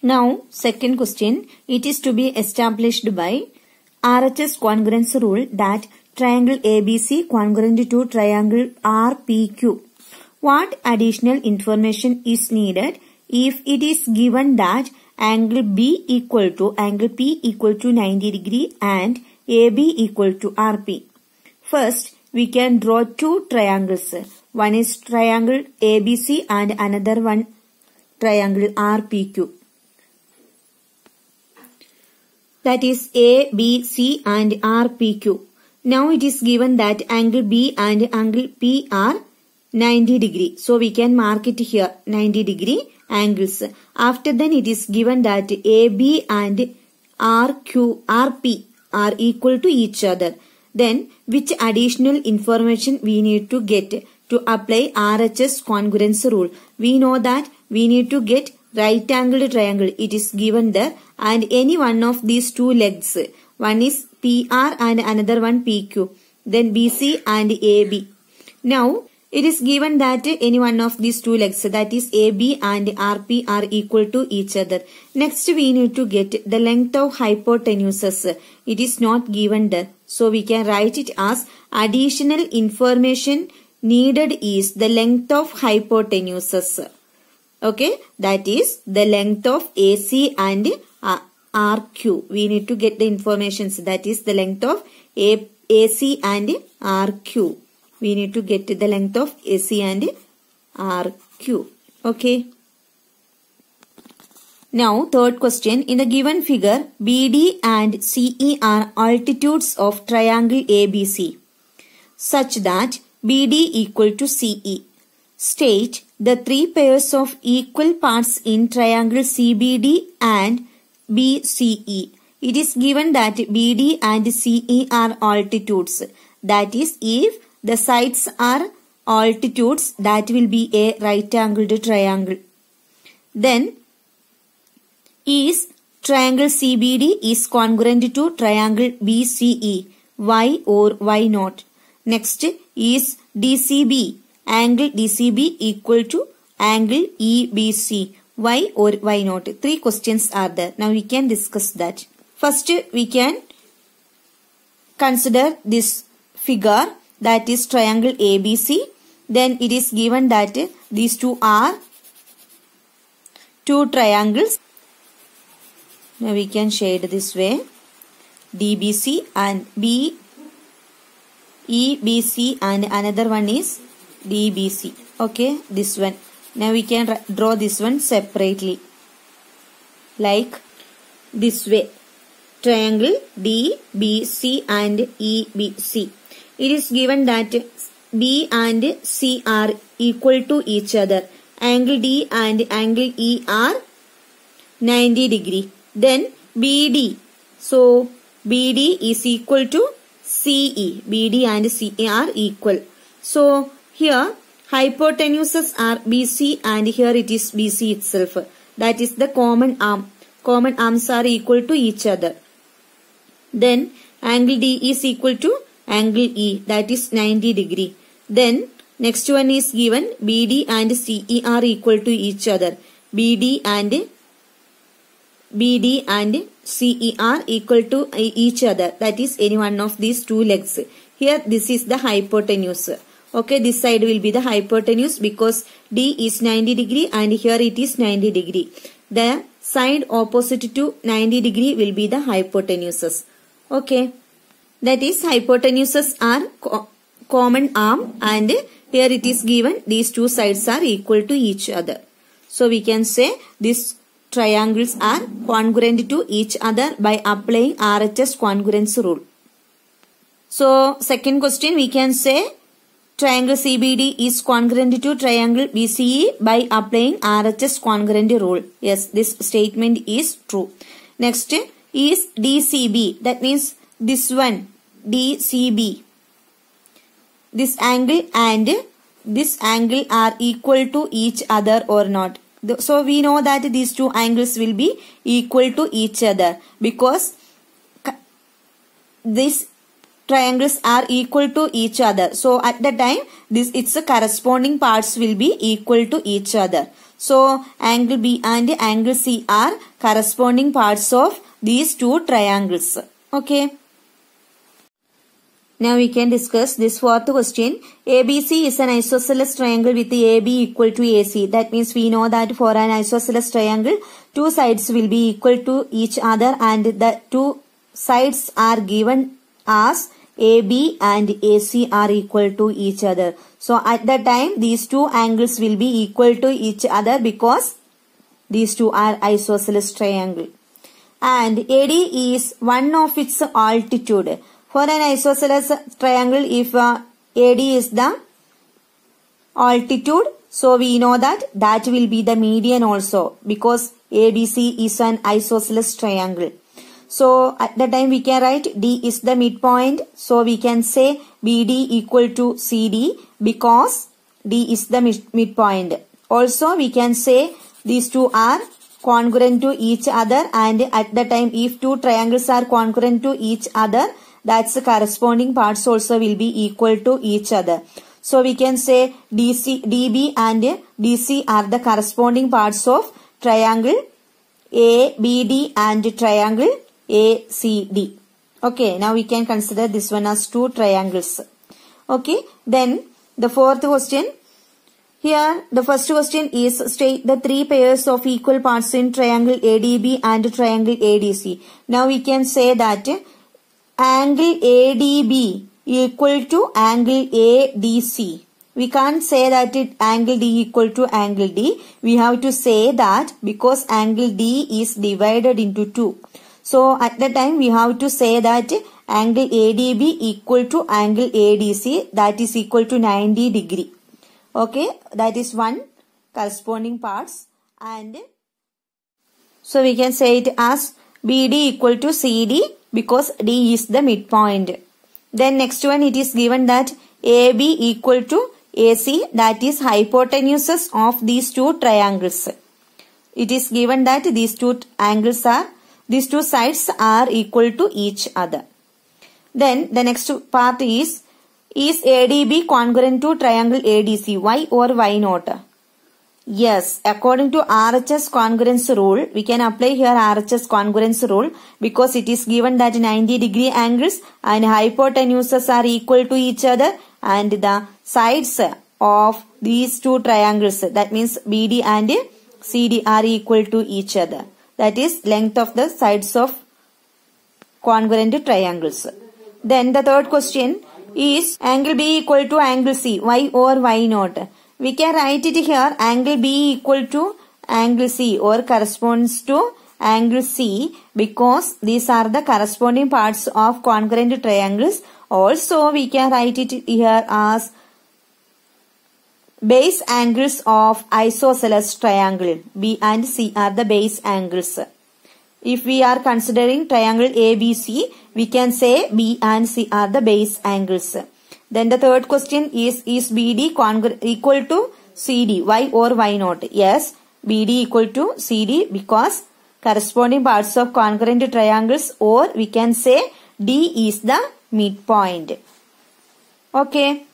Now, second question, it is to be established by RHS congruence rule that triangle ABC congruent to triangle RPQ. What additional information is needed if it is given that angle B equal to angle P equal to 90 degree and AB equal to RP? First, we can draw two triangles. One is triangle ABC and another one triangle RPQ. That is ABC and RPQ. Now it is given that angle B and angle P are 90 degree. So we can mark it here 90 degree angles. After then it is given that AB and RP are equal to each other. Then which additional information we need to get to apply RHS congruence rule? We know that we need to get right angled triangle. It is given there and any one of these two legs. One is PR and another one PQ. Then BC and AB. Now it is given that any one of these two legs, that is AB and RP, are equal to each other. Next we need to get the length of hypotenuses. It is not given there. So we can write it as additional information needed is the length of hypotenuses. Okay, that is the length of AC and RQ. We need to get the informations, that is the length of AC and RQ. We need to get the length of AC and RQ. Okay. Now third question. In the given figure, BD and CE are altitudes of triangle ABC such that BD equal to CE. State the three pairs of equal parts in triangle CBD and BCE. It is given that BD and CE are altitudes. That is, if the sides are altitudes, that will be a right angled triangle. Then is triangle CBD is congruent to triangle BCE. Why or why not? Next is DCB. Angle DCB equal to angle EBC. Why or why not? Three questions are there. Now we can discuss that. First we can consider this figure, that is triangle ABC. Then it is given that these two are two triangles. Now we can shade this way. DBC and EBC and another one is DBC. Okay, this one. Now we can draw this one separately. Like this way. Triangle DBC and EBC. It is given that B and C are equal to each other. Angle D and angle E are 90 degree. Then BD. So BD is equal to CE. BD and CE are equal. So here hypotenuses are BC and here it is BC itself. That is the common arm. Common arms are equal to each other. Then angle D is equal to angle E, that is 90 degree. Then next one is given BD and CE are equal to each other. BD and CE are equal to each other. That is any one of these two legs. Here this is the hypotenuse. Okay, this side will be the hypotenuse because D is 90 degree and here it is 90 degree. The side opposite to 90 degree will be the hypotenuses. Okay. That is hypotenuses are common arm and here it is given these two sides are equal to each other. So we can say these triangles are congruent to each other by applying RHS congruence rule. So second question we can say triangle CBD is congruent to triangle BCE by applying RHS congruent rule. Yes, this statement is true. Next is DCB. That means this one. DCB. This angle and this angle are equal to each other or not. So we know that these two angles will be equal to each other because these triangles are equal to each other. So at the time its corresponding parts will be equal to each other. So angle B and angle C are corresponding parts of these two triangles. Okay. Now we can discuss this fourth question. ABC is an isosceles triangle with AB equal to AC. That means we know that for an isosceles triangle, two sides will be equal to each other and the two sides are given as AB and AC are equal to each other. So at that time these two angles will be equal to each other because these two are isosceles triangle. And AD is one of its altitude. For an isosceles triangle, if AD is the altitude, so we know that will be the median also because ABC is an isosceles triangle. So at that time we can write D is the midpoint. So we can say BD equal to CD because D is the midpoint. Also we can say these two are congruent to each other, and at the time if two triangles are congruent to each other, that's the corresponding parts also will be equal to each other. So we can say DB and DC are the corresponding parts of triangle ABD and triangle ACD. Okay, now we can consider this one as two triangles. Okay, then the fourth question. Here the first question is state the three pairs of equal parts in triangle ADB and triangle ADC. Now we can say that angle ADB equal to angle ADC. We can't say that angle D equal to angle D. We have to say that because angle D is divided into two. So at the time we have to say that angle ADB equal to angle ADC, that is equal to 90 degree. Okay, that is one corresponding parts, and so we can say it as BD equal to CD because D is the midpoint. Then next one, it is given that AB equal to AC, that is hypotenuses of these two triangles. It is given that these two sides are equal to each other. Then the next part is ADB congruent to triangle ADC? Why or why not? Yes, according to RHS congruence rule, we can apply here RHS congruence rule because it is given that 90 degree angles and hypotenuses are equal to each other and the sides of these two triangles, that means BD and CD, are equal to each other. That is length of the sides of congruent triangles. Then the third question is angle B equal to angle C? Why or why not? We can write it here angle B equal to angle C or corresponds to angle C because these are the corresponding parts of congruent triangles. Also we can write it here as base angles of isosceles triangle. B and C are the base angles. If we are considering triangle ABC, we can say B and C are the base angles. Then the third question is BD equal to CD? Why or why not? Yes, BD equal to CD because corresponding parts of congruent triangles, or we can say D is the midpoint. Okay.